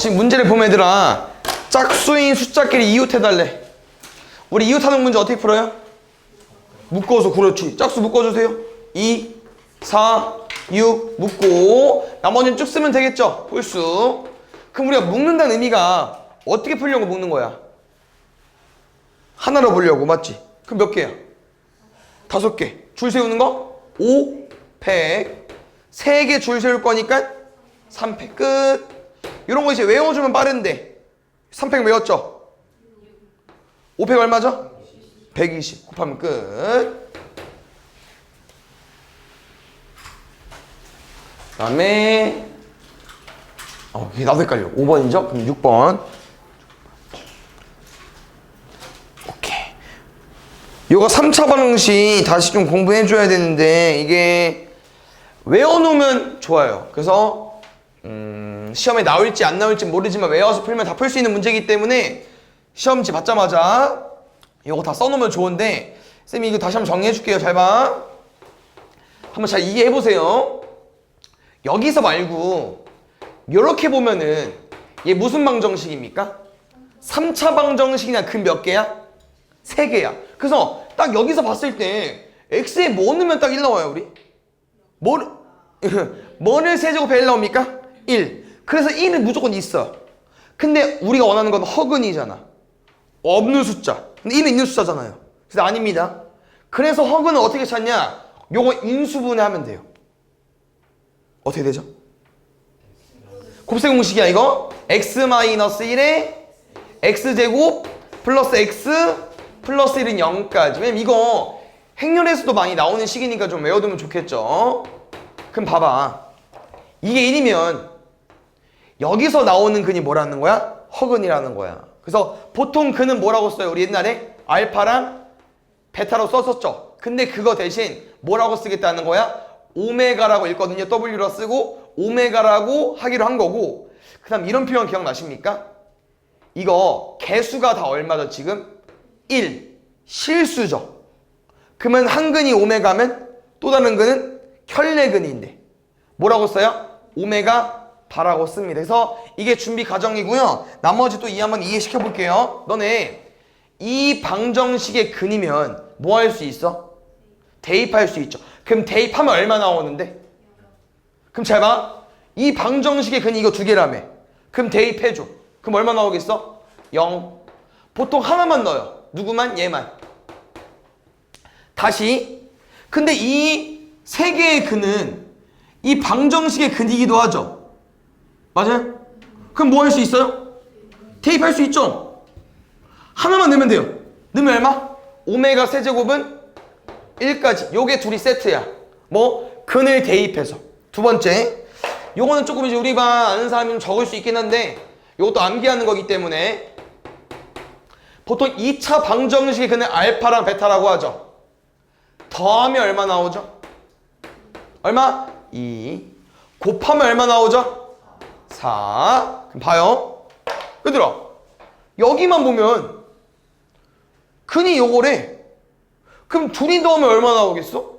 지금 문제를 보면 얘들아 짝수인 숫자끼리 이웃해달래. 우리 이웃하는 문제 어떻게 풀어요? 묶어서. 그렇지. 짝수 묶어주세요. 2, 4, 6 묶고 나머지는 쭉 쓰면 되겠죠? 홀수. 그럼 우리가 묶는다는 의미가 어떻게 풀려고 묶는 거야? 하나로 보려고. 맞지? 그럼 몇 개야? 5개. 줄 세우는 거? 5, 100. 3개 줄 세울 거니까 3팩 끝. 이런 거 이제 외워주면 빠른데 3팩 외웠죠? 5팩 얼마죠? 120 곱하면 끝. 그 다음에 이게 나도 헷갈려. 5번이죠? 그럼 6번. 오케이. 요거 3차 방정식 다시 좀 공부해줘야 되는데 이게 외워놓으면 좋아요. 그래서 시험에 나올지 안 나올지 모르지만 외워서 풀면 다 풀 수 있는 문제이기 때문에 시험지 받자마자 이거 다 써놓으면 좋은데 쌤이 이거 다시 한번 정리해줄게요. 잘 봐. 한번 잘 이해해보세요. 여기서 말고 이렇게 보면은 얘 무슨 방정식입니까? 3차 방정식이냐 근 몇 개야? 3개야. 그래서 딱 여기서 봤을 때 x에 뭐 넣으면 딱 1 나와요 우리? 뭐를 세제곱해 1 나옵니까? 1. 그래서 1은 무조건 있어. 근데 우리가 원하는 건 허근이잖아. 없는 숫자. 근데 1은 있는 숫자잖아요. 그래서 아닙니다. 그래서 허근은 어떻게 찾냐? 요거 인수분해 하면 돼요. 어떻게 되죠? 곱셈 공식이야 이거. x-1에 x제곱 플러스 x 플러스 1은 0까지. 왜냐면 이거 행렬에서도 많이 나오는 식이니까 좀 외워두면 좋겠죠. 그럼 봐봐. 이게 1이면 여기서 나오는 근이 뭐라는 거야? 허근이라는 거야. 그래서 보통 근은 뭐라고 써요? 우리 옛날에 알파랑 베타로 썼었죠. 근데 그거 대신 뭐라고 쓰겠다는 거야? 오메가라고 읽거든요. W로 쓰고 오메가라고 하기로 한 거고, 그 다음 이런 표현 기억나십니까? 이거 개수가 다 얼마죠 지금? 1. 실수죠. 그러면 한 근이 오메가면 또 다른 근은 혈내근인데 뭐라고 써요? 오메가 바라고 씁니다. 그래서 이게 준비 과정이고요. 나머지 또 한번 이해시켜 볼게요. 너네 이 방정식의 근이면 뭐 할 수 있어? 대입할 수 있죠. 그럼 대입하면 얼마 나오는데? 그럼 잘 봐. 이 방정식의 근이 이거 2개라며. 그럼 대입해줘. 그럼 얼마 나오겠어? 0. 보통 하나만 넣어요. 누구만? 얘만. 다시. 근데 이 3개의 근은 이 방정식의 근이기도 하죠. 맞아요? 그럼 뭐 할 수 있어요? 대입할 수 있죠. 하나만 넣으면 돼요. 넣으면 얼마? 오메가 세제곱은 1까지. 요게 둘이 세트야. 뭐? 근을 대입해서. 두 번째. 요거는 조금 이제 우리 반 아는 사람이 좀 적을 수 있긴 한데 요것도 암기하는 거기 때문에 보통 2차 방정식의 근을 알파랑 베타라고 하죠. 더하면 얼마 나오죠? 얼마? 2. 곱하면 얼마 나오죠? 4. 그럼 봐요. 얘들아 여기만 보면 근이 요거래. 그럼 둘이 더하면 얼마 나오겠어?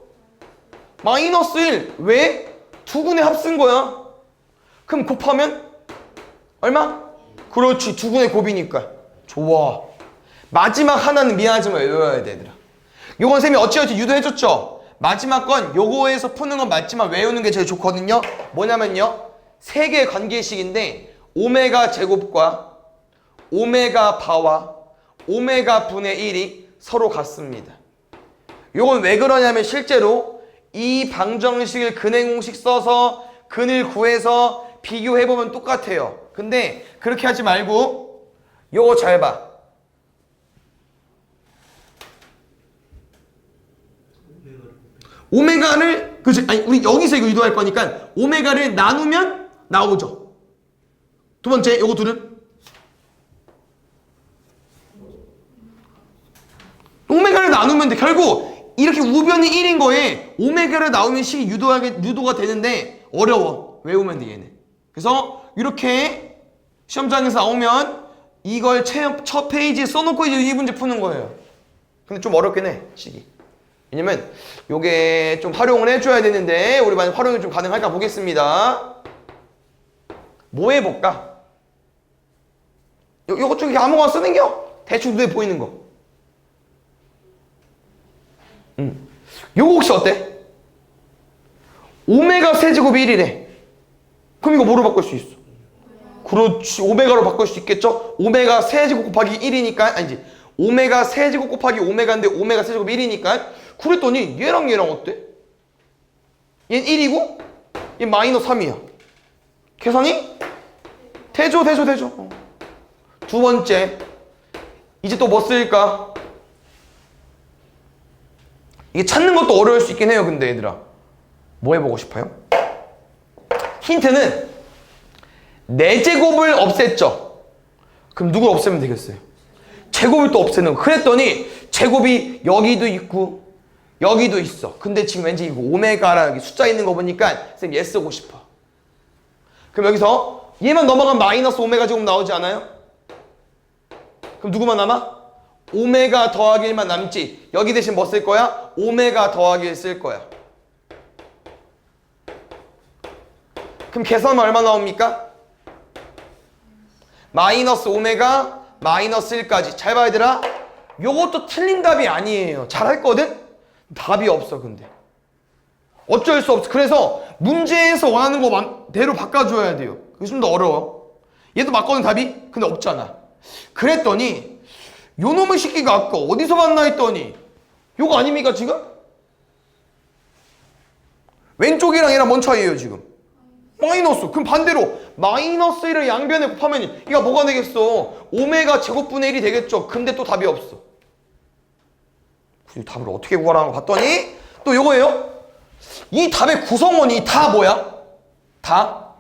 마이너스 1. 왜? 두 근의 합쓴 거야. 그럼 곱하면 얼마? 그렇지. 두 근의 곱이니까. 좋아. 마지막 하나는 미안하지만 외워야 돼 얘들아. 요건 쌤이 어찌어찌 유도해줬죠? 마지막 건 요거에서 푸는 건 맞지만 외우는 게 제일 좋거든요. 뭐냐면요 3개의 관계식인데 오메가 제곱과 오메가 바와 오메가 분의 1이 서로 같습니다. 요건 왜 그러냐면 실제로 이 방정식을 근의 공식 써서 근을 구해서 비교해보면 똑같아요. 근데 그렇게 하지 말고 요거 잘 봐. 오메가를 그치? 아니 우리 여기서 이거 유도할 거니까 오메가를 나누면 나오죠. 두 번째 요거 둘은 오메가를 나누면 돼. 결국 이렇게 우변이 1인 거에 오메가를 나오면 식이 유도가 되는데 어려워. 외우면 돼 얘는. 그래서 이렇게 시험장에서 나오면 이걸 첫 페이지에 써놓고 이제 이 문제 푸는 거예요. 근데 좀 어렵긴 해 식이. 왜냐면 요게 좀 활용을 해줘야 되는데 우리 만약 활용이 좀 가능할까 보겠습니다. 뭐 해볼까? 요것 중에 아무거나 쓰는 겨. 대충 눈에 보이는 거. 요거 혹시 어때? 오메가 세제곱이 1이래. 그럼 이거 뭐로 바꿀 수 있어? 그렇지. 오메가로 바꿀 수 있겠죠? 오메가 세제곱 곱하기 1이니까 아니지. 오메가 세제곱 곱하기 오메가인데 오메가 세제곱이 1이니까 그랬더니 얘랑 어때? 얘는 1이고 얘 마이너스 3이야. 계산이? 되죠. 두 번째. 이제 또 뭐 쓸까? 이게 찾는 것도 어려울 수 있긴 해요. 근데 얘들아 뭐 해보고 싶어요? 힌트는 4제곱을 없앴죠. 그럼 누굴 없애면 되겠어요? 제곱을 또 없애는 거. 그랬더니 제곱이 여기도 있고 여기도 있어. 근데 지금 왠지 이거 오메가라는 숫자 있는 거 보니까 쌤 얘 쓰고 싶어. 그럼 여기서 얘만 넘어가면 마이너스 오메가 제곱 나오지 않아요? 그럼 누구만 남아? 오메가 더하기 1만 남지. 여기 대신 뭐 쓸 거야? 오메가 더하기 1 쓸 거야. 그럼 계산하면 얼마 나옵니까? 마이너스 오메가 마이너스 1까지. 잘 봐야 되라. 요것도 틀린 답이 아니에요. 잘했거든? 답이 없어. 근데 어쩔 수 없어. 그래서 문제에서 원하는 거대로 바꿔줘야 돼요. 그게 좀 더 어려워. 얘도 맞거든 답이? 근데 없잖아. 그랬더니 요 놈의 새끼가 아까 어디서 봤나 했더니 요거 아닙니까 지금? 왼쪽이랑 얘랑 뭔 차이예요 지금? 마이너스. 그럼 반대로 마이너스 1을 양변에 곱하면 이가 뭐가 되겠어? 오메가 제곱분의 1이 되겠죠. 근데 또 답이 없어. 그 답을 어떻게 구하라는 거 봤더니 또 요거예요. 이 답의 구성원이 다 뭐야? 다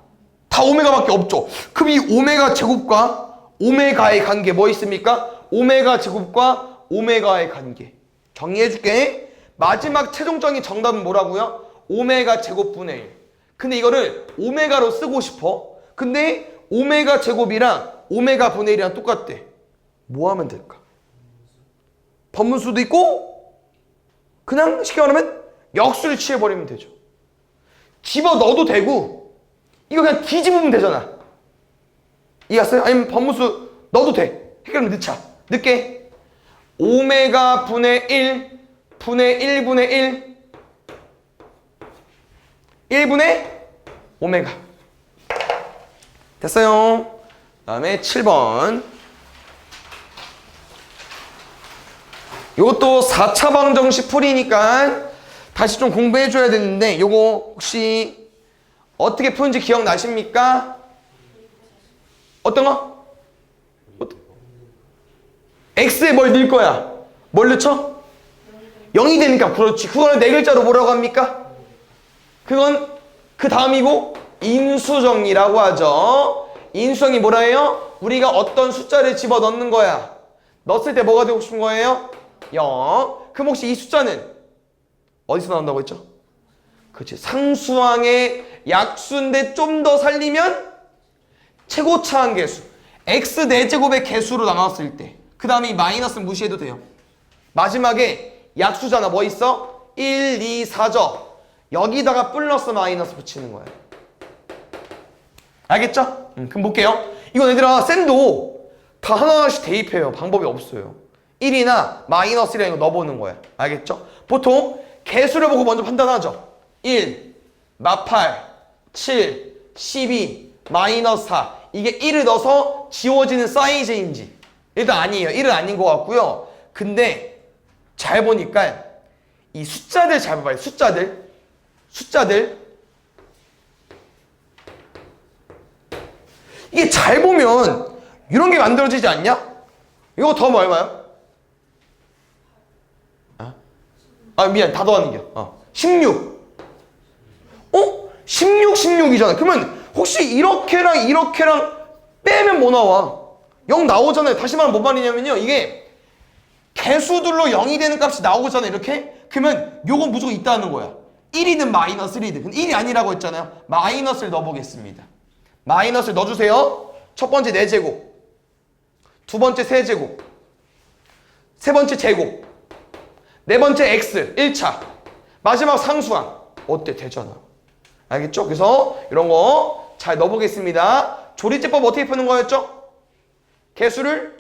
오메가밖에 없죠. 그럼 이 오메가 제곱과 오메가의 관계 뭐 있습니까? 오메가 제곱과 오메가의 관계. 정리해줄게. 마지막 최종적인 정답은 뭐라고요? 오메가 제곱분의 1. 근데 이거를 오메가로 쓰고 싶어. 근데 오메가 제곱이랑 오메가 분의 1이랑 똑같대. 뭐 하면 될까? 번분수도 있고 그냥 쉽게 말하면 역수를 취해버리면 되죠. 집어넣어도 되고 이거 그냥 뒤집으면 되잖아. 이해갔어요? 아니면 번분수 넣어도 돼. 그럼 넣자. 넣게. 오메가 분의 1 분의 1분의 1 1분의 오메가. 됐어요. 그 다음에 7번. 이것도 4차 방정식 풀이니까 다시 좀 공부해줘야 되는데 요거 혹시 어떻게 푸는지 기억나십니까? 어떤 거? X에 뭘 넣을 거야? 뭘 넣죠? 0이 되니까. 그렇지. 그거는 네 글자로 뭐라고 합니까? 그건 그 다음이고 인수정리라고 하죠. 인수정리 뭐라 해요? 우리가 어떤 숫자를 집어넣는 거야. 넣었을 때 뭐가 되고 싶은 거예요? 0. 그럼 혹시 이 숫자는 어디서 나온다고 했죠? 그렇지. 상수항의 약수인데 좀 더 살리면 최고차항 개수. x 4제곱의 개수로 나눴을 때. 그 다음에 이 마이너스는 무시해도 돼요. 마지막에 약수잖아. 뭐 있어? 1, 2, 4죠. 여기다가 플러스 마이너스 붙이는 거예요. 알겠죠? 그럼 볼게요. 이건 얘들아 쌤도 다 하나하나씩 대입해요. 방법이 없어요. 1이나 마이너스 1이나 이거 넣어보는 거야. 알겠죠? 보통 개수를 보고 먼저 판단하죠. 1, 마팔, 7, 12, 마이너스 4. 이게 1을 넣어서 지워지는 사이즈인지 일단 아니에요. 1은 아닌 것 같고요. 근데 잘 보니까 이 숫자들 잘 봐봐요. 숫자들 이게 잘 보면 이런 게 만들어지지 않냐? 이거 더하면 얼마야? 미안. 다 더하는 게 16. 16이잖아. 그러면 혹시 이렇게랑 빼면 뭐 나와? 0 나오잖아요. 다시 말하면 뭔 말이냐면요. 이게 개수들로 0이 되는 값이 나오잖아요. 이렇게. 그러면 요건 무조건 있다는 거야. 1이든 마이너스 1이든. 근데 1이 아니라고 했잖아요. 마이너스를 넣어보겠습니다. 마이너스를 넣어주세요. 첫 번째 4제곱. 두 번째 세제곱. 세 번째 제곱. 네 번째 x 1차. 마지막 상수항. 어때? 되잖아. 알겠죠? 그래서 이런 거 잘 넣어보겠습니다. 조리제법 어떻게 푸는 거였죠? 개수를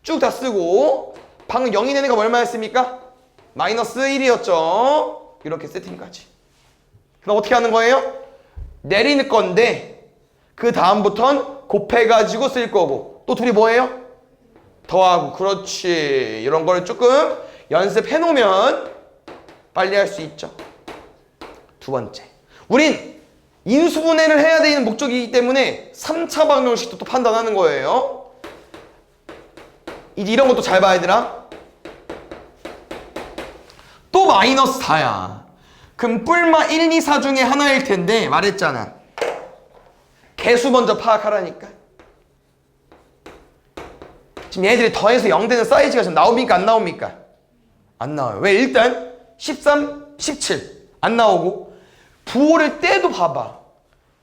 쭉 다 쓰고 방금 0이 되는 거 얼마였습니까? 마이너스 1이었죠. 이렇게 세팅까지. 그럼 어떻게 하는 거예요? 내리는 건데 그 다음부턴 곱해가지고 쓸 거고 또 둘이 뭐예요? 더하고. 그렇지. 이런 걸 조금 연습해 놓으면 빨리 할 수 있죠. 두 번째, 우린 인수분해를 해야 되는 목적이기 때문에 3차 방정식도 또 판단하는 거예요. 이제 이런 것도 잘 봐야 되나? 또 마이너스 4야. 그럼 뿔마 1, 2, 4 중에 하나일 텐데 말했잖아. 개수 먼저 파악하라니까. 지금 얘들이 더해서 0 되는 사이즈가 지금 나옵니까? 안 나옵니까? 안 나와요. 왜? 일단 13, 17 안 나오고 부호를 떼도 봐봐.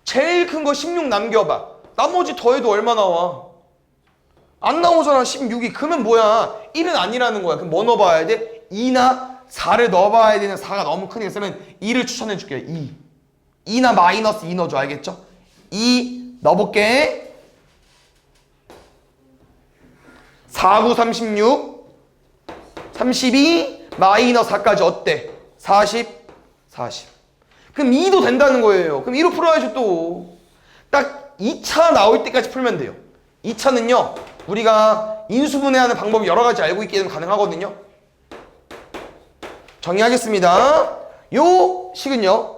제일 큰 거 16 남겨봐. 나머지 더해도 얼마 나와? 안 나오잖아. 16이. 그러면 뭐야? 1은 아니라는 거야. 그럼 뭐 넣어봐야 돼? 2나 4를 넣어봐야 되는 4가 너무 크니까 쓰면 2를 추천해 줄게요. 2. 2나 마이너스 2 넣어줘. 알겠죠? 2 넣어볼게. 4, 9, 36 32 마이너스 4까지 어때? 40 40. 그럼 2도 된다는 거예요. 그럼 2로 풀어야죠 또. 딱 2차 나올 때까지 풀면 돼요. 2차는요. 우리가 인수분해하는 방법이 여러 가지 알고 있기 때문에 가능하거든요. 정리하겠습니다. 요 식은요.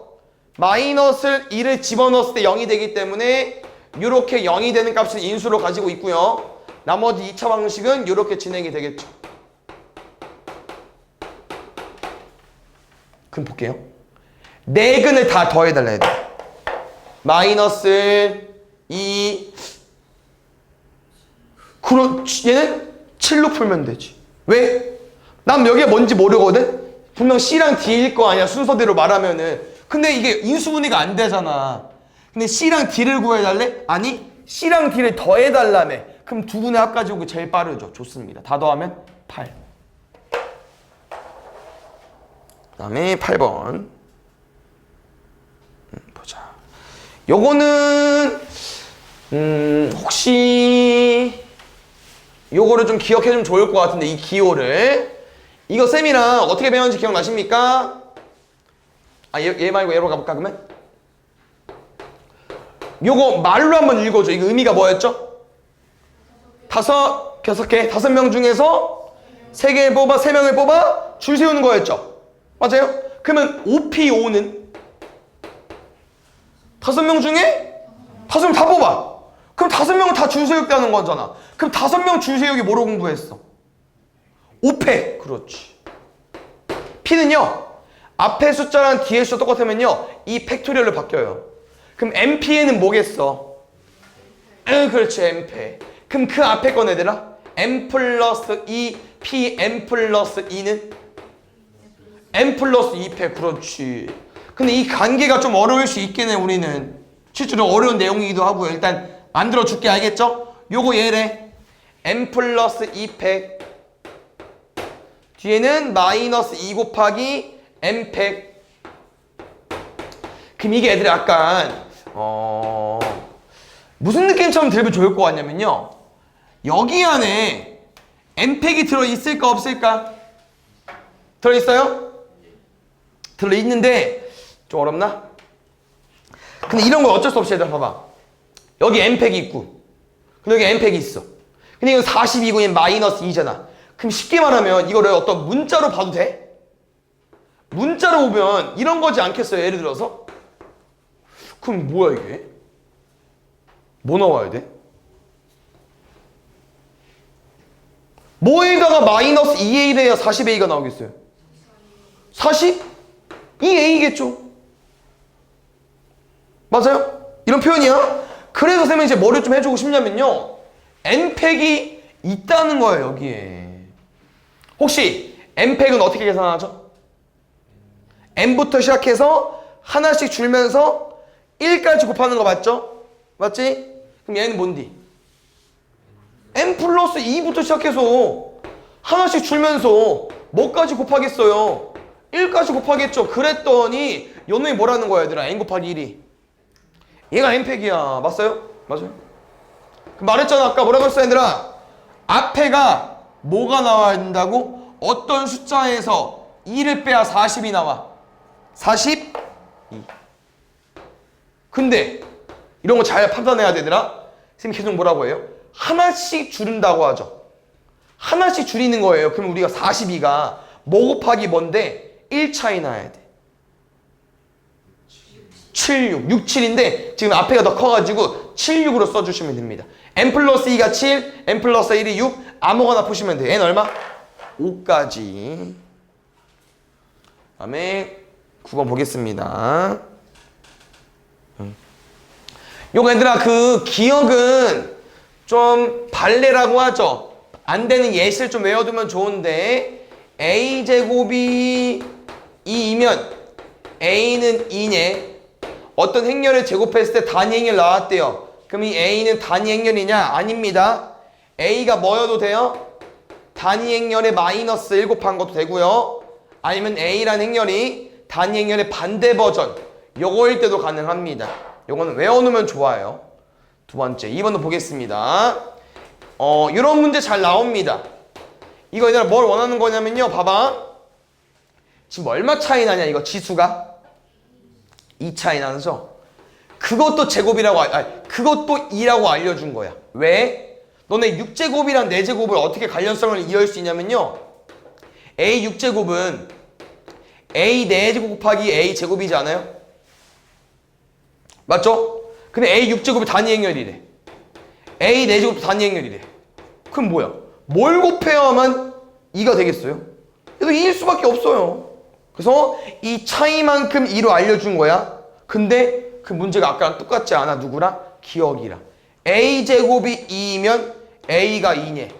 마이너스 2를 집어넣었을 때 0이 되기 때문에 이렇게 0이 되는 값을 인수로 가지고 있고요. 나머지 2차 방식은 이렇게 진행이 되겠죠. 그럼 볼게요. 네 근을 다 더해달라 해야 돼. 마이너스 2 그렇지. 얘는 7로 풀면 되지. 왜? 난 여기가 뭔지 모르거든? 분명 C랑 D일 거 아니야 순서대로 말하면은. 근데 이게 인수분해가 안 되잖아. 근데 C랑 D를 구해달래? 아니 C랑 D를 더해달라며. 그럼 두 분의 합 가지고 제일 빠르죠. 좋습니다. 다 더하면 8. 그 다음에 8번 보자. 요거는 혹시 요거를 좀 기억해주면 좋을 것 같은데 이 기호를 이거 쌤이랑 어떻게 배웠는지 기억나십니까? 아, 얘 말고 얘로 가볼까 그러면? 요거 말로 한번 읽어줘. 이거 의미가 뭐였죠? 5개, 5명 중에서 3개 뽑아, 3명을 뽑아 줄 세우는 거였죠? 맞아요? 그러면 5P5는 5명 중에 5명 다 뽑아. 그럼 5명은 다 줄 세우겠다는 거잖아. 그럼 5명 줄 세우기 뭐로 공부했어? 5패. 그렇지. P는요. 앞에 숫자랑 뒤에 숫자 똑같으면요. 이 팩토리얼로 바뀌어요. 그럼 MP에는 뭐겠어? 그렇지. M패. 그럼 그 앞에 건 얘들아? M 플러스 2, P, M 플러스 2는? M 플러스 2패. 그렇지. 근데 이 관계가 좀 어려울 수 있겠네 우리는. 실제로 어려운 내용이기도 하고요. 일단 만들어 줄게. 알겠죠? 요거 얘래. M 플러스 2패 뒤에는 마이너스 2 곱하기 M팩. 그럼 이게 애들이 약간 무슨 느낌처럼 들으면 좋을 것 같냐면요. 여기 안에 M팩이 들어있을까 없을까? 들어있어요? 들어있는데 좀 어렵나? 근데 이런 거 어쩔 수 없이 얘들아 봐봐. 여기 M팩이 있고 근데 여기 M팩이 있어. 근데 이건 42고 얘는 마이너스 2잖아. 그럼 쉽게 말하면 이거를 어떤 문자로 봐도 돼? 문자로 보면 이런 거지 않겠어요? 예를 들어서 그럼 뭐야 이게? 뭐 나와야 돼? 뭐에다가 마이너스 2a 해야 40a가 나오겠어요? 42a겠죠? 맞아요? 이런 표현이야? 그래서 쌤은 이제 뭐를 좀 해주고 싶냐면요. n팩이 있다는 거예요 여기에. 혹시 n팩은 어떻게 계산하죠? n부터 시작해서 하나씩 줄면서 1까지 곱하는 거 맞죠? 맞지? 그럼 얘는 뭔디? n 플러스 2부터 시작해서 하나씩 줄면서 뭐까지 곱하겠어요? 1까지 곱하겠죠. 그랬더니 요놈이 뭐라는 거야 얘들아? n 곱하기 1이 얘가 n팩이야. 맞어요? 맞아요? 말했잖아 아까 뭐라고 했어 얘들아? 앞에가 뭐가 나와야 된다고? 어떤 숫자에서 2를 빼야 40이 나와. 42. 근데 이런 거 잘 판단해야 되더라. 선생님 계속 뭐라고 해요? 하나씩 줄인다고 하죠. 하나씩 줄이는 거예요. 그럼 우리가 42가 뭐 곱하기 뭔데? 1 차이 나야 돼. 76, 67인데 지금 앞에가 더 커가지고 76으로 써주시면 됩니다. n 플러스 2가 7, n 플러스 1이 6. 아무거나 푸시면 돼. n 얼마? 5까지. 다음에 9번 보겠습니다. 요거 얘들아 그 기억은 좀 발레라고 하죠. 안 되는 예시를 좀 외워두면 좋은데 a제곱이 2이면 a는 2네. 어떤 행렬을 제곱했을 때 단위 행렬 나왔대요. 그럼 이 a는 단위 행렬이냐? 아닙니다. a가 뭐여도 돼요? 단위 행렬에 마이너스 1 곱한 것도 되고요. 아니면 a라는 행렬이 단위 행렬의 반대 버전 요거일 때도 가능합니다. 요거는 외워놓으면 좋아요. 두 번째 2번도 보겠습니다. 이런 문제 잘 나옵니다. 이거 얘들아 뭘 원하는 거냐면요. 봐봐. 지금 얼마 차이 나냐 이거 지수가? 2 차이 나죠? 그것도 제곱이라고 그것도 2라고 알려준 거야. 왜? 너네 6제곱이랑 4제곱을 어떻게 관련성을 이해할 수 있냐면요. a 6제곱은 a 4제곱 곱하기 a 제곱이지 않아요? 맞죠? 근데 a 6제곱이 단위 행렬이래. a 4제곱도 단위 행렬이래. 그럼 뭐야? 뭘 곱해야만 2가 되겠어요? 그래서 2일 수밖에 없어요. 그래서 이 차이만큼 2로 알려준 거야. 근데 그 문제가 아까랑 똑같지 않아. 누구랑? 기억이랑. a제곱이 2이면 a가 2네.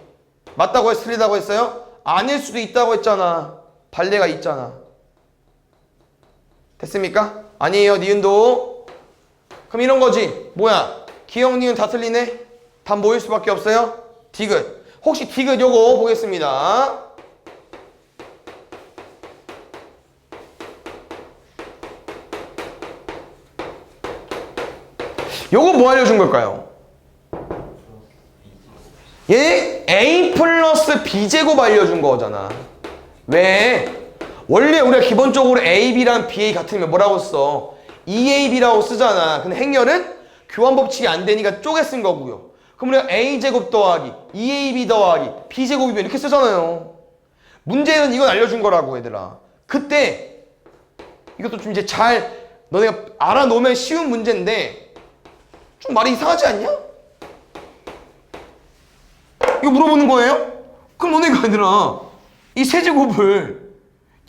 맞다고 했어요? 틀리다고 했어요? 아닐 수도 있다고 했잖아. 발레가 있잖아. 됐습니까? 아니에요. 니은도. 그럼 이런 거지. 뭐야? 기억, 니은 다 틀리네? 답 뭐일 수밖에 없어요? 디귿. 혹시 디귿 요거 보겠습니다. 요거 뭐 알려준 걸까요? 얘 a 플러스 b제곱 알려준 거잖아. 왜? 원래 우리가 기본적으로 ab랑 ba 같으면 뭐라고 써? 2ab라고 쓰잖아. 근데 행렬은 교환 법칙이 안 되니까 쪼개 쓴 거고요. 그럼 우리가 a제곱 더하기 2ab 더하기 b제곱이면 이렇게 쓰잖아요. 문제는 이건 알려준 거라고 얘들아. 그때 이것도 좀 이제 잘 너네가 알아놓으면 쉬운 문제인데 좀 말이 이상하지 않냐? 이거 물어보는 거예요? 그럼 너네가 얘들아 이 세제곱을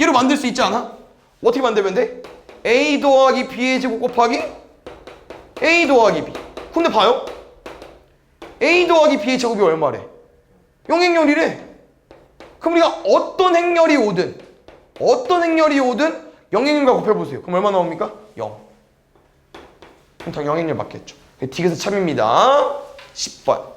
얘로 만들 수 있지 않아? 어떻게 만들면 돼? a 더하기 b의 제곱 곱하기 a 더하기 b. 근데 봐요. a 더하기 b의 제곱이 얼마래? 0행렬이래. 그럼 우리가 어떤 행렬이 오든 0행렬과 곱해보세요. 그럼 얼마 나옵니까? 0. 그럼 다 0행렬 맞겠죠. 디귿의 참입니다. 10번.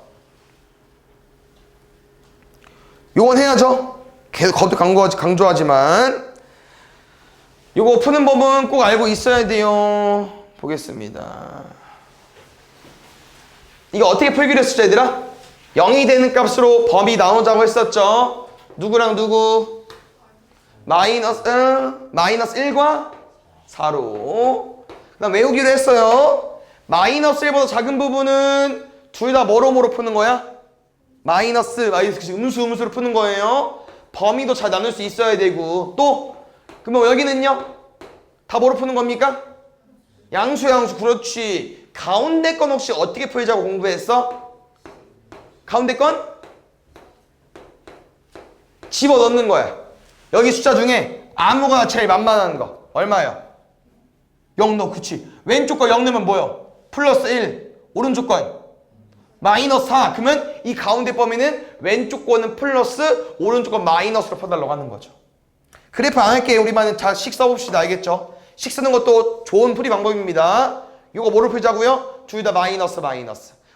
요건 해야죠. 계속 거듭 강조하지만 요거 푸는 법은 꼭 알고 있어야 돼요. 보겠습니다. 이거 어떻게 풀기로 했었죠 얘들아? 0이 되는 값으로 범위 나누자고 했었죠. 누구랑 누구? 마이너스 1과 4로. 그 다음 외우기로 했어요. 마이너스 1보다 작은 부분은 둘 다 뭐로 푸는 거야? 마이너스 음수로 푸는 거예요. 범위도 잘 나눌 수 있어야 되고 또 그러면 여기는요? 다 뭐로 푸는 겁니까? 양수 그렇지. 가운데 건 혹시 어떻게 풀자고 공부했어? 가운데 건? 집어넣는 거야. 여기 숫자 중에 아무거나 제일 만만한 거 얼마야? 0 넣어. 그치. 왼쪽 거 0 넣으면 뭐요? 플러스 1. 오른쪽 건 마이너스 4. 그러면 이 가운데 범위는 왼쪽 거는 플러스 오른쪽 건 마이너스로 펴달라고 하는 거죠. 그래프 안 할게요. 우리만 잘 식 써봅시다. 알겠죠? 식 쓰는 것도 좋은 풀이 방법입니다. 이거 뭐를 풀자고요? 둘 다 마이너스.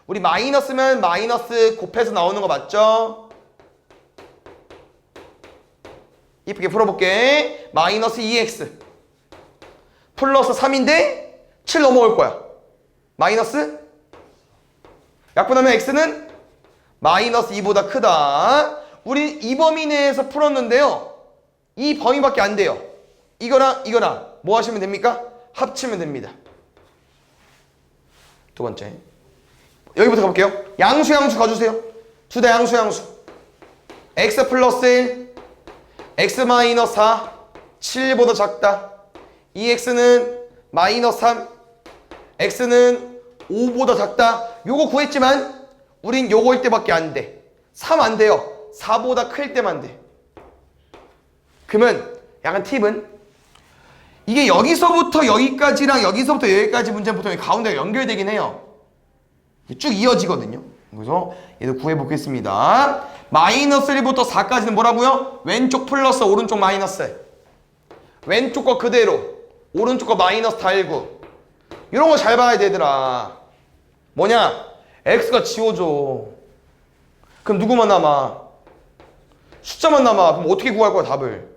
우리 마이너스면 마이너스 곱해서 나오는 거 맞죠? 이쁘게 풀어볼게. 마이너스 2x 플러스 3인데 7 넘어올 거야. 마이너스 약분하면 x는 마이너스 2보다 크다. 우리 이 범위 내에서 풀었는데요. 이 범위밖에 안 돼요. 이거랑 이거랑 뭐 하시면 됩니까? 합치면 됩니다. 두 번째. 여기부터 가볼게요. 양수 가주세요. 둘 다 양수. x 플러스 1, x 마이너스 4, 7보다 작다. 이 x는 마이너스 3, x는 5보다 작다. 요거 구했지만 우린 요거일 때밖에 안 돼. 3 안 돼요. 4보다 클 때만 돼. 그러면 약간 팁은 이게 여기서부터 여기까지랑 여기서부터 여기까지 문제는 보통 가운데가 연결되긴 해요. 쭉 이어지거든요. 그래서 얘도 구해보겠습니다. 마이너스 1부터 4까지는 뭐라고요? 왼쪽 플러스 오른쪽 마이너스. 왼쪽 거 그대로 오른쪽 거 마이너스 달고. 이런 거 잘 봐야 되더라. 뭐냐? x가 지워져. 그럼 누구만 남아? 숫자만 남아. 그럼 어떻게 구할 거야 답을?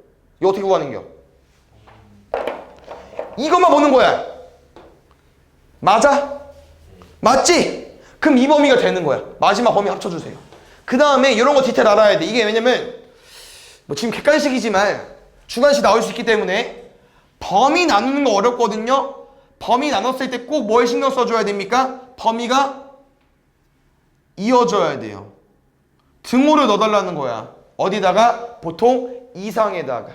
이거 어떻게 구하는겨? 이것만 보는 거야. 맞아? 맞지? 그럼 이 범위가 되는 거야. 마지막 범위 합쳐주세요. 그 다음에 이런 거 디테일 알아야 돼. 이게 왜냐면 뭐 지금 객관식이지만 주관식 나올 수 있기 때문에 범위 나누는 거 어렵거든요. 범위 나눴을 때 꼭 뭘 신경 써줘야 됩니까? 범위가 이어져야 돼요. 등호를 넣어달라는 거야. 어디다가? 보통 이상에다가.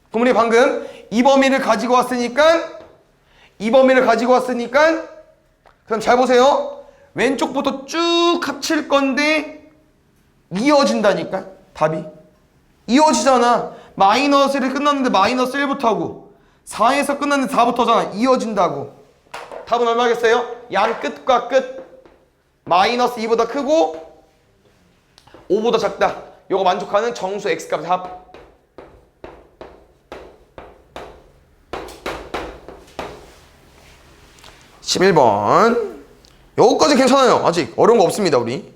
그럼 우리 방금 이 범위를 가지고 왔으니까 그럼 잘 보세요. 왼쪽부터 쭉 합칠 건데 이어진다니까 답이. 이어지잖아. 마이너스 1이 끝났는데 마이너스 1부터 하고 4에서 끝났는데 4부터잖아. 이어진다고. 답은 얼마겠어요? 양 끝과 끝 마이너스 2보다 크고 5보다 작다. 요거 만족하는 정수 x값의 합. (11번) 요거까지 괜찮아요. 아직 어려운 거 없습니다 우리.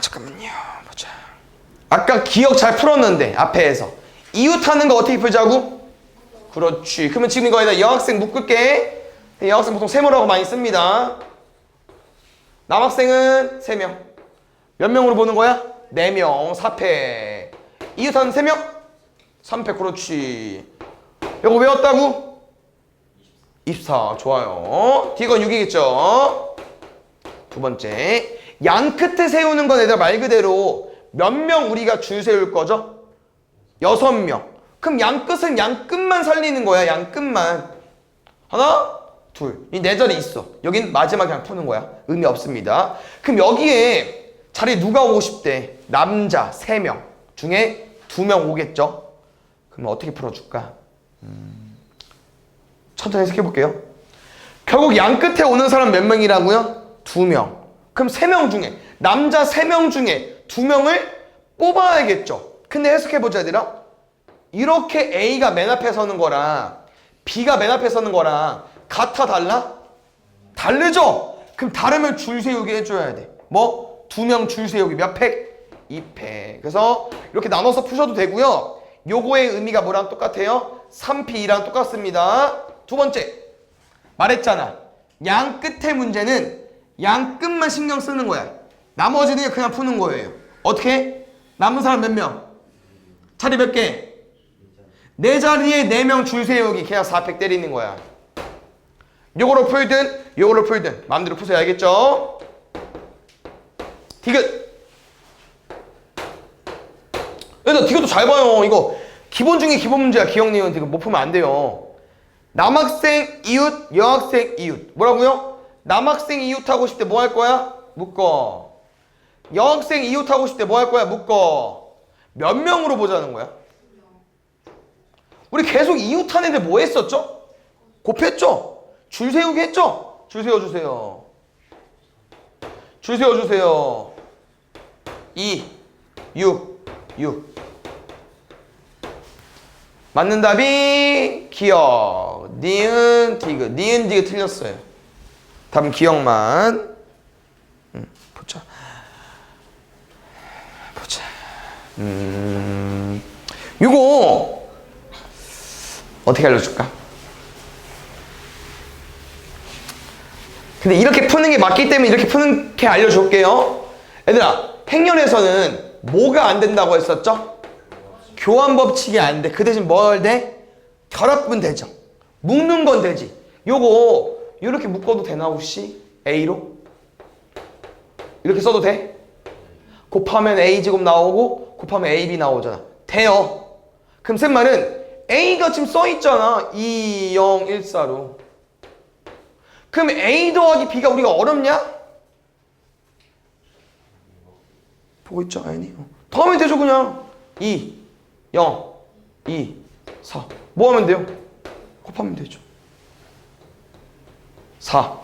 잠깐만요. 보자. 아까 기억 잘 풀었는데 앞에서 이웃하는 거 어떻게 풀자고? 그렇지. 그러면 지금 이거에다 여학생 묶을게. 여학생 보통 세모라고 많이 씁니다. 남학생은 3명. 몇 명으로 보는 거야? 4명. 4패. 이웃하는 3명? 3패. 그렇지. 이거 외웠다고? 24. 좋아요. 뒤건 6이겠죠? 두 번째. 양 끝에 세우는 건 얘들아 말 그대로 몇 명 우리가 줄 세울 거죠? 6명. 그럼 양 끝은 양 끝만 살리는 거야. 양 끝만. 하나, 둘. 이 네 자리 있어. 여긴 마지막에 그냥 푸는 거야. 의미 없습니다. 그럼 여기에 자리 누가 오고 싶대? 남자 3명 중에 2명 오겠죠? 그럼 어떻게 풀어줄까? 천천히 해석해 볼게요. 결국 양 끝에 오는 사람 몇 명이라고요? 2명. 그럼 3명 중에 남자 3명 중에 2명을 뽑아야겠죠. 근데 해석해 보자 얘들아. 이렇게 A가 맨 앞에 서는 거랑 B가 맨 앞에 서는 거랑 같아 달라? 다르죠? 그럼 다르면 줄 세우기 해줘야 돼. 뭐? 2명 줄 세우기 몇 팩? 2팩. 그래서 이렇게 나눠서 푸셔도 되고요. 요거의 의미가 뭐랑 똑같아요? 3P랑 똑같습니다. 두 번째. 말했잖아. 양 끝의 문제는 양 끝만 신경 쓰는 거야. 나머지는 그냥 푸는 거예요. 어떻게? 남은 사람 몇 명? 자리 몇 개? 네 자리에 4명 줄 세우기. 그냥 4팩 때리는 거야. 요거로 풀든 마음대로 푸세요. 알겠죠? 디귿. 얘들아 디귿도 잘 봐요. 이거 기본 중에 기본 문제야. 기억 니은 디귿 못 풀면 안 돼요. 남학생 이웃, 여학생 이웃. 뭐라고요? 남학생 이웃 하고 싶을 때 뭐 할 거야? 묶어. 여학생 이웃 하고 싶을 때 뭐 할 거야? 묶어. 몇 명으로 보자는 거야? 우리 계속 이웃 하는데 뭐 했었죠? 곱했죠? 줄 세우기 했죠? 줄 세워주세요. 줄 세워주세요. 2, 6, 6. 맞는 답이 기억. 니은, 디귿. 니은, 디귿 틀렸어요. 답은 기억만. 보자. 요거 어떻게 알려줄까? 근데 이렇게 푸는 게 맞기 때문에 이렇게 푸는 게 알려줄게요. 얘들아, 행렬에서는 뭐가 안 된다고 했었죠? 교환 법칙이 안 돼. 그 대신 뭘 돼? 결합분 되죠. 묶는 건 되지. 요거 이렇게 묶어도 되나 혹시? A로? 이렇게 써도 돼? 곱하면 A제곱 나오고 곱하면 AB 나오잖아. 돼요. 그럼 쌤 말은 A가 지금 써있잖아. 2, 0, 1, 4로. 그럼 A 더하기 B가 우리가 어렵냐? 보고 있죠? 아니요. 더하면 되죠 그냥. 2, 0, 2, 4. 뭐 하면 돼요? 곱하면 되죠. 4,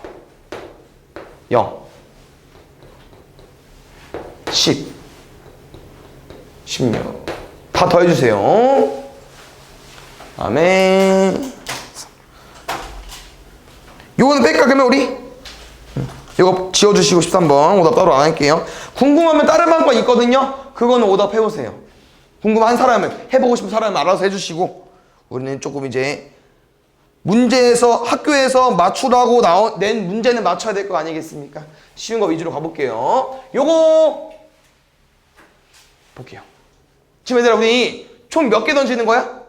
0, 10, 16. 다 더해주세요. 아멘. 요거는 뺄까 그러면 우리? 이거 지워주시고 13번 오답 따로 안 할게요. 궁금하면 다른 방법 있거든요. 그거는 오답 해보세요. 궁금한 사람은, 해보고 싶은 사람은 알아서 해주시고, 우리는 조금 이제 문제에서 학교에서 맞추라고 낸 문제는 맞춰야 될 거 아니겠습니까? 쉬운 거 위주로 가볼게요. 요거 볼게요. 지금 얘들아 우리 총 몇 개 던지는 거야?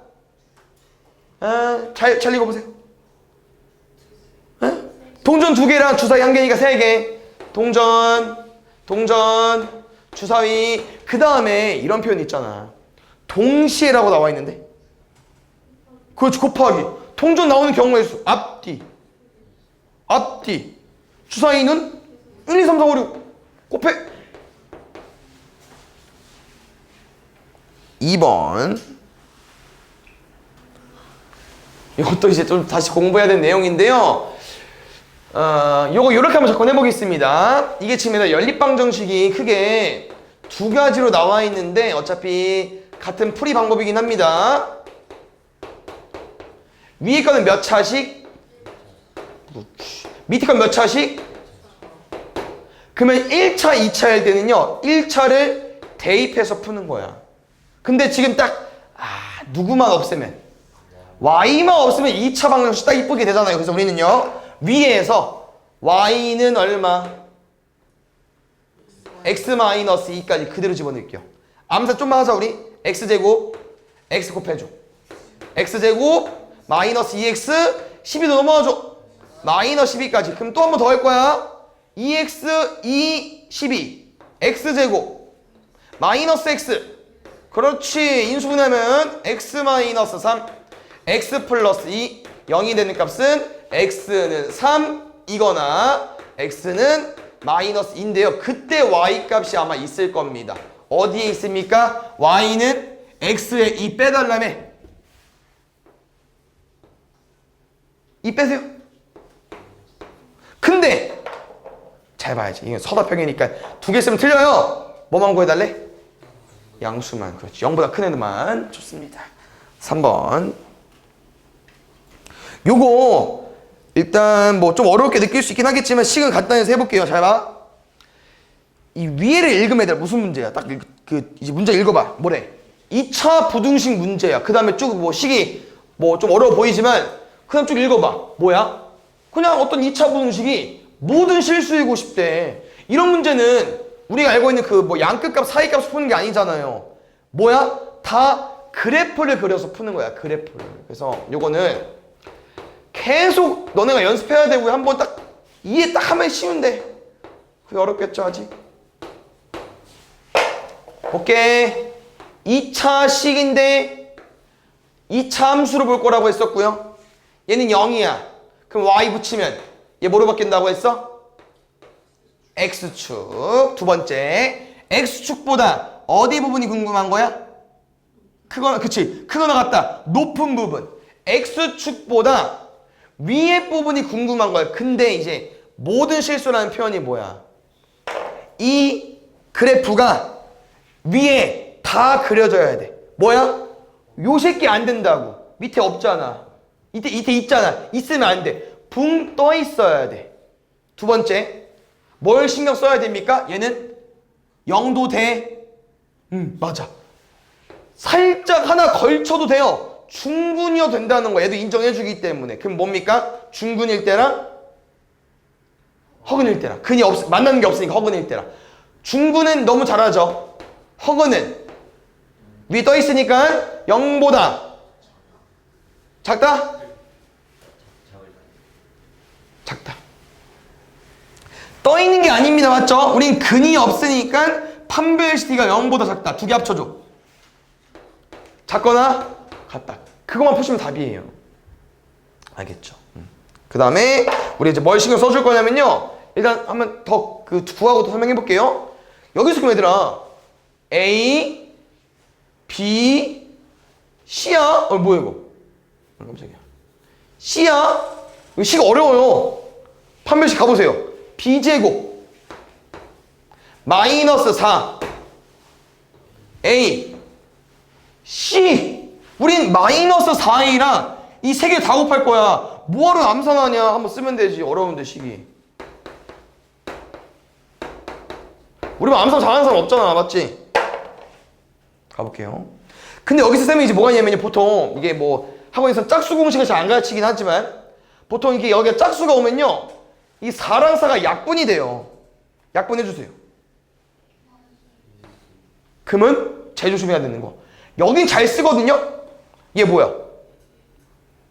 잘 읽어보세요. 동전 2개랑 주사위 1개니까 3개. 동전, 주사위. 그 다음에 이런 표현 있잖아. 동시에라고 나와 있는데. 그렇지, 곱하기. 동전 나오는 경우의 수. 앞뒤. 주사위는 1, 2, 3, 4, 5, 6. 곱해. 2번. 이것도 이제 좀 다시 공부해야 되는 내용인데요. 요거 요렇게 한번 접근해 보겠습니다. 이게 지금 연립방정식이 크게 2가지로 나와 있는데 어차피 같은 풀이 방법이긴 합니다. 위에 거는 몇 차식? 밑에 건 몇 차식? 그러면 1차, 2차일 때는요 1차를 대입해서 푸는 거야. 근데 지금 딱 누구만 없애면 y만 없으면 2차 방정식 딱 이쁘게 되잖아요. 그래서 우리는요 위에서 y는 얼마? x-2까지 그대로 집어넣을게요. 암사 좀만 하자 우리. x제곱 x 곱해줘. x제곱 마이너스 2x 12도 넘어가줘. 마이너스 12까지. 그럼 또 한 번 더 할 거야. 2x 2 12 x제곱 마이너스 x. 그렇지. 인수분해하면 x 마이너스 3 x 플러스 2 0이 되는 값은 x는 3 이거나 x는 마이너스 2인데요. 그때 y 값이 아마 있을 겁니다. 어디에 있습니까? y는 x에 2 빼달라며. 2 빼세요. 근데 잘 봐야지. 이건 서답형이니까 2개 쓰면 틀려요. 뭐만 구해달래? 양수만. 그렇지. 0보다 큰 애들만. 좋습니다. 3번. 요거 일단 뭐 좀 어렵게 느낄 수 있긴 하겠지만 시간 간단히 해서 해볼게요. 잘 봐. 이 위에를 읽으면 얘들아 무슨 문제야? 딱 이제 문제 읽어봐. 뭐래? 2차 부등식 문제야. 그 다음에 쭉 뭐 식이 뭐 좀 어려워 보이지만 그냥 쭉 읽어봐. 뭐야? 그냥 어떤 2차 부등식이 모든 실수이고 싶대. 이런 문제는 우리가 알고 있는 그 뭐 양끝값, 사이값 푸는 게 아니잖아요. 뭐야? 다 그래프를 그려서 푸는 거야. 그래프를. 그래서 요거는 계속 너네가 연습해야 되고 한번 딱 이해 딱 하면 쉬운데 그게 어렵겠죠 아직? 오케이. 2차 식인데 2차 함수로 볼 거라고 했었고요. 얘는 0이야. 그럼 y 붙이면 얘 뭐로 바뀐다고 했어? x축. 두 번째 x축보다 어디 부분이 궁금한 거야? 크거나 그치 크거나 같다. 높은 부분. x축보다 위에 부분이 궁금한 거야. 근데 이제 모든 실수라는 표현이 뭐야? 이 그래프가 위에 다 그려져야 돼. 뭐야? 요 새끼 안 된다고. 밑에 없잖아. 밑에 있잖아. 있으면 안 돼. 붕 떠 있어야 돼. 두 번째, 뭘 신경 써야 됩니까? 얘는 0도 돼. 맞아. 살짝 하나 걸쳐도 돼요. 중근이어 된다는 거 얘도 인정해주기 때문에. 그럼 뭡니까? 중근일 때랑 허근일 때라. 근이 만나는 게 없으니까 허근일 때라. 중근은 너무 잘하죠. 허근은 위에 떠 있으니까 0보다 작다? 작다. 떠 있는 게 아닙니다. 맞죠? 우린 근이 없으니까 판별시티가 0보다 작다. 두 개 합쳐줘. 작거나 같다. 그것만 푸시면 답이에요. 알겠죠? 그 다음에 우리 이제 뭘 신경 써줄 거냐면요. 일단 한번 더 그 구하고 또 설명해 볼게요. 여기서 그럼 얘들아 A, B, C야? 뭐야 이거? 깜짝이야. C야? 이거 C가 어려워요. 판별식 가보세요. B제곱 마이너스 4 A C. 우린 마이너스 4A랑 이 세 개 다 곱할 거야. 뭐하러 암산하냐? 한번 쓰면 되지. 어려운데 식이. 우리 뭐 암산 잘하는 사람 없잖아. 맞지? 가볼게요. 근데 여기서 쌤이 이제 뭐가 있냐면요. 보통 이게 뭐 학원에서 짝수 공식을 잘 안 가르치긴 하지만 보통 이게 여기에 짝수가 오면요. 이 4랑 4가 약분이 돼요. 약분해주세요. 그러면 제일 조심해야 되는 거. 여긴 잘 쓰거든요. 얘 뭐야?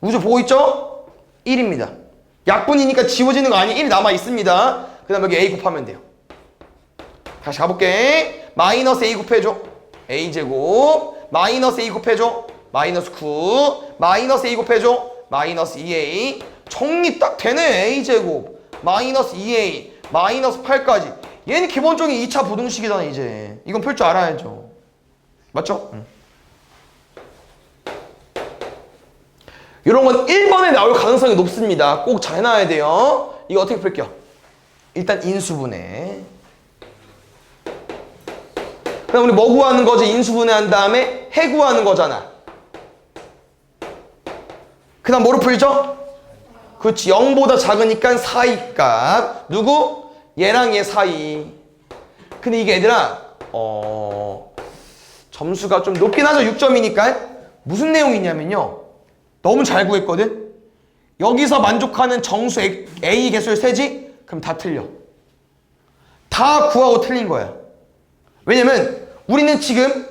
우주 보고 있죠? 1입니다. 약분이니까 지워지는 거 아니에요. 1이 남아있습니다. 그 다음에 여기 A 곱하면 돼요. 다시 가볼게. 마이너스 A 곱해줘. A제곱 마이너스 A 곱해줘. 마이너스 9 마이너스 A 곱해줘. 마이너스 2A. 정리 딱 되네. A제곱 마이너스 2A 마이너스 8까지. 얘는 기본적인 2차 부등식이잖아. 이제 이건 풀 줄 알아야죠. 맞죠? 이런 건 1번에 나올 가능성이 높습니다. 꼭 잘 해놔야 돼요. 이거 어떻게 풀게요? 일단 인수분해. 그럼 우리 뭐 구하는 거지? 인수분해한 다음에 해 구하는 거잖아. 그 다음 뭐로 풀죠? 그렇지. 0보다 작으니까 사이 값. 누구? 얘랑 얘 사이. 근데 이게 얘들아 점수가 좀 높긴 하죠. 6점이니까. 무슨 내용이 있냐면요. 너무 잘 구했거든? 여기서 만족하는 정수 A 개수를 세지? 그럼 다 틀려. 다 구하고 틀린 거야. 왜냐면 우리는 지금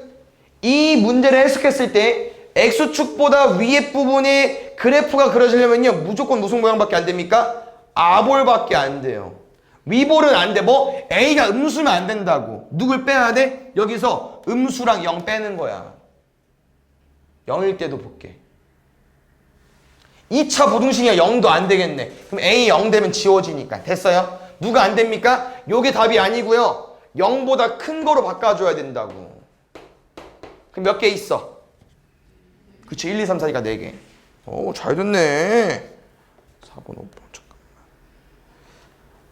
이 문제를 해석했을 때 X축보다 위에 부분에 그래프가 그려지려면요. 무조건 무슨 모양밖에 안 됩니까? 아볼밖에 안 돼요. 위볼은 안 돼. 뭐 A가 음수면 안 된다고. 누굴 빼야 돼? 여기서 음수랑 0 빼는 거야. 0일 때도 볼게. 2차 부등식이야. 0도 안 되겠네. 그럼 A 0 되면 지워지니까. 됐어요? 누가 안 됩니까? 요게 답이 아니고요. 0보다 큰 거로 바꿔줘야 된다고. 그럼 몇 개 있어? 그치. 1, 2, 3, 4니까 4개. 오, 잘 됐네. 4번, 5번. 잠깐만.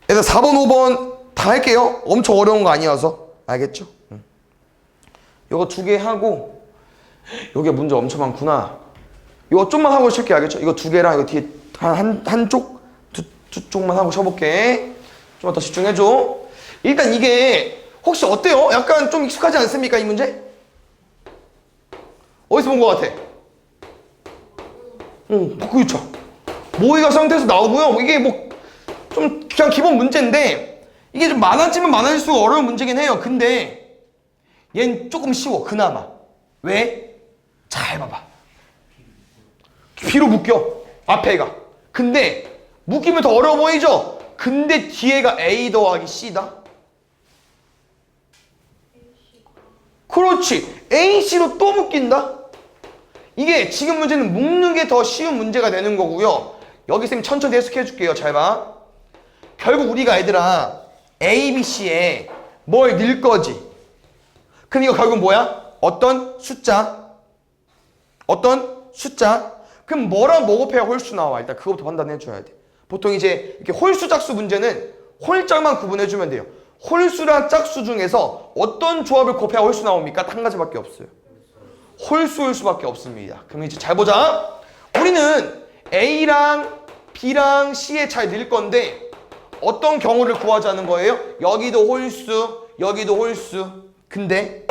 일단 4번, 5번 다 할게요. 엄청 어려운 거 아니어서. 알겠죠? 이거 2개 하고 여기 문제 엄청 많구나. 이거 좀만 하고 칠게. 알겠죠? 이거 2개랑 이거 뒤에 한쪽? 두 쪽만 하고 쳐볼게. 좀만 더 집중해줘. 일단 이게 혹시 어때요? 약간 좀 익숙하지 않습니까? 이 문제? 어디서 본 것 같아? 그렇죠. 모의가 상태에서 나오고요. 이게 뭐 좀 그냥 기본 문제인데 이게 좀 많아지면 많아질수록 어려운 문제긴 해요. 근데 얘는 조금 쉬워. 그나마. 왜? 잘 봐봐. B로 묶여. 앞에가. 근데 묶이면 더 어려워 보이죠? 근데 뒤에가 A 더하기 C다. 그렇지. AC로 또 묶인다. 이게 지금 문제는 묶는 게 더 쉬운 문제가 되는 거고요. 여기 쌤 천천히 해석해 줄게요. 잘 봐. 결국 우리가 얘들아 A, B, C에 뭘 넣을 거지. 그럼 이거 결국 뭐야? 어떤 숫자. 어떤 숫자. 그럼 뭐랑 뭐 곱해야 홀수 나와? 일단 그것부터 판단해 줘야 돼. 보통 이제 이렇게 홀수 짝수 문제는 홀짝만 구분해 주면 돼요. 홀수랑 짝수 중에서 어떤 조합을 곱해야 홀수 나옵니까? 한 가지밖에 없어요. 홀수밖에 없습니다. 그럼 이제 잘 보자. 우리는 A랑 B랑 C에 잘 넣을 건데 어떤 경우를 구하자는 거예요? 여기도 홀수, 여기도 홀수. 근데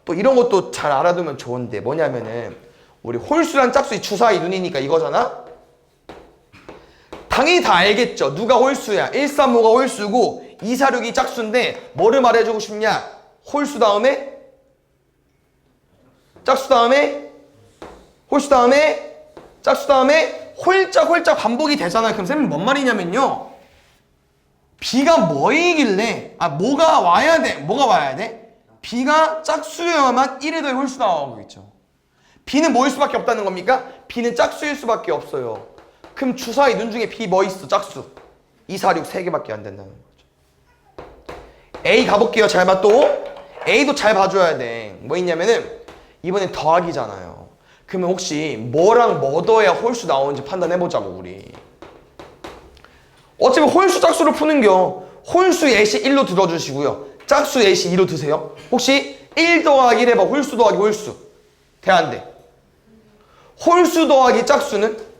또 이런 것도 잘 알아두면 좋은데 뭐냐면은 우리 홀수랑 짝수 이 주사위 눈이니까 이거잖아? 당연히 다 알겠죠. 누가 홀수야? 135가 홀수고 246이 짝수인데 뭐를 말해주고 싶냐? 홀수 다음에 짝수 다음에 홀수 다음에 짝수 다음에 홀짝 반복이 되잖아요. 그럼 쌤은 뭔 말이냐면요. B가 뭐이길래 뭐가 와야 돼? B가 짝수여야만 1에 더해 홀수 나오고 있죠. B는 뭐일 수밖에 없다는 겁니까? B는 짝수일 수밖에 없어요. 그럼 주사위 눈 중에 B 뭐 있어? 짝수 2, 4, 6 3개밖에 안 된다는 거죠. A 가볼게요. 잘 봐. 또 A도 잘 봐줘야 돼. 뭐 있냐면은 이번엔 더하기잖아요. 그러면 혹시 뭐랑 뭐 더해야 홀수 나오는지 판단해보자고 우리. 어차피 홀수 짝수를 푸는겨. 홀수 예시 1로 들어주시고요. 짝수 예시 2로 드세요. 혹시 1 더하기 1 해봐. 홀수 더하기 홀수. 돼 안 돼? 홀수 더하기 짝수는?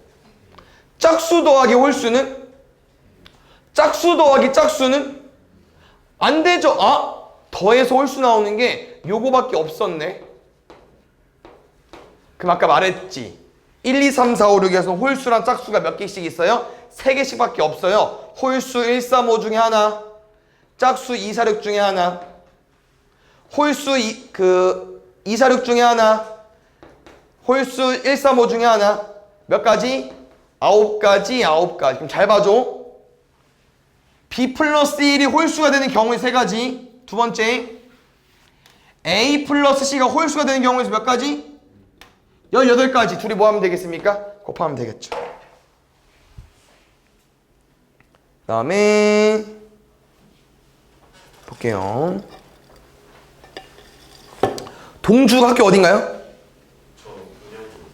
짝수 더하기 홀수는? 짝수 더하기 짝수는? 안 되죠. 더해서 홀수 나오는 게 요거밖에 없었네. 그럼 아까 말했지. 1, 2, 3, 4, 5, 6에서 홀수랑 짝수가 몇 개씩 있어요? 3개씩 밖에 없어요. 홀수 1, 3, 5 중에 하나, 짝수 2, 4, 6 중에 하나, 홀수 2, 4, 6 중에 하나, 홀수 1, 3, 5 중에 하나. 몇 가지? 9가지. 그럼 잘 봐줘. B 플러스 1이 홀수가 되는 경우에 3가지. 두 번째, A 플러스 C가 홀수가 되는 경우에서 몇 가지? 18가지. 둘이 뭐 하면 되겠습니까? 곱하면 되겠죠. 그 다음에 볼게요. 동주가 학교 어딘가요?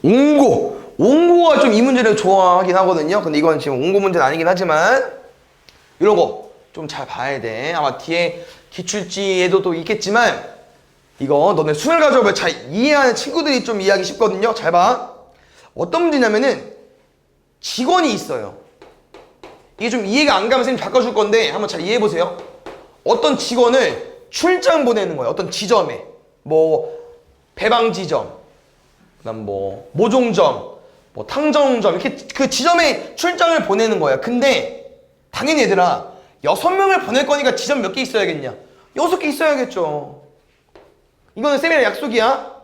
옹고가 좀 이 문제를 좋아하긴 하거든요. 근데 이건 지금 옹고 문제는 아니긴 하지만 이런 거 좀 잘 봐야 돼. 아마 뒤에 기출지에도 또 있겠지만 이거 너네 수능 가져오면 잘 이해하는 친구들이 좀 이해하기 쉽거든요. 잘 봐. 어떤 문제냐면은 직원이 있어요. 이게 좀 이해가 안 가면 선생님 바꿔줄 건데 한번 잘 이해해 보세요. 어떤 직원을 출장 보내는 거예요. 어떤 지점에 뭐 배방지점, 그다음 뭐 모종점, 뭐 탕정점 이렇게 그 지점에 출장을 보내는 거야. 근데 당연히 얘들아 6명을 보낼 거니까 지점 몇 개 있어야겠냐? 6개 있어야겠죠. 이거는 쌤이랑 약속이야.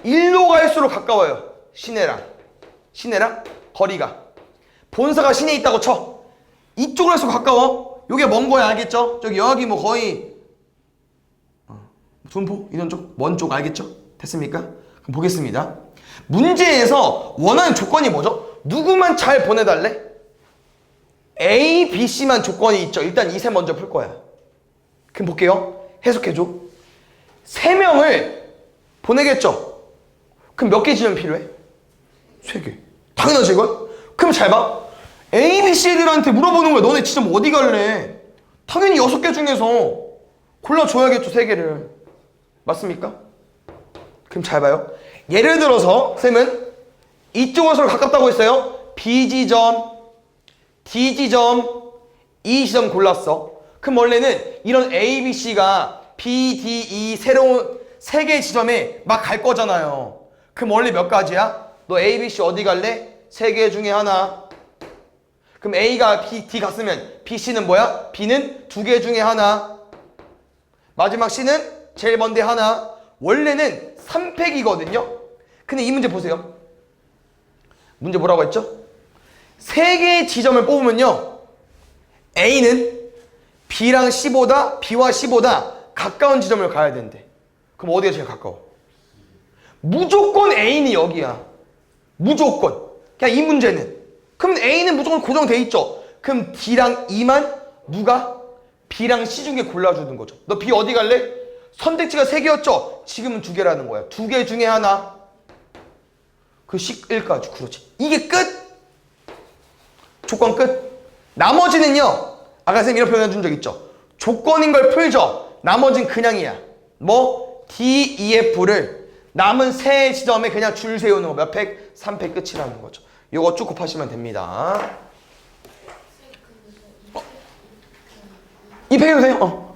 일로 갈수록 가까워요. 시내랑 거리가. 본사가 시내에 있다고 쳐. 이쪽으로 할수록 가까워. 요게 먼 거야. 알겠죠? 저기 여기 뭐 거의 분포 이런 쪽 먼 쪽 알겠죠? 됐습니까? 그럼 보겠습니다. 문제에서 원하는 조건이 뭐죠? 누구만 잘 보내달래? A, B, C만 조건이 있죠. 일단 이 세 먼저 풀 거야. 그럼 볼게요. 해석해줘. 3명을 보내겠죠? 그럼 몇 개 지점 필요해? 3개. 당연하지 이건? 그럼 잘 봐. A, B, C들한테 물어보는 거야. 너네 지점 어디 갈래? 당연히 6개 중에서 골라줘야겠죠. 3개를. 맞습니까? 그럼 잘 봐요. 예를 들어서 쌤은 이쪽으로 가깝다고 했어요. B지점, D지점, E지점 골랐어. 그럼 원래는 이런 A, B, C가 B, D, E 새로운 3개의 지점에 막 갈 거잖아요. 그럼 원래 몇 가지야? 너 A, B, C 어디 갈래? 3개 중에 하나. 그럼 A가 B, D 갔으면 B, C는 뭐야? B는 2개 중에 하나. 마지막 C는 제일 먼데 하나. 원래는 3팩이거든요. 근데 이 문제 보세요. 문제 뭐라고 했죠? 3개의 지점을 뽑으면요. A는 B랑 C보다 B와 C보다 가까운 지점을 가야 된대. 그럼 어디가 제일 가까워? 무조건 A는 여기야. 무조건. 그냥 이 문제는. 그럼 A는 무조건 고정돼 있죠. 그럼 D랑 E만 누가? B랑 C 중에 골라주는 거죠. 너 B 어디 갈래? 선택지가 3개였죠? 지금은 2개라는 거야. 2개 중에 하나. 그 C1까지. 그렇지. 이게 끝. 조건 끝. 나머지는요. 아까 선생님 이런 표현해 준 적 있죠? 조건인 걸 풀죠. 나머지는 그냥이야. 뭐? D, E, F를 남은 세 지점에 그냥 줄 세우는 거. 몇 팩? 3팩 끝이라는 거죠. 요거 쭉 곱하시면 됩니다. 이 팩 해도 돼요?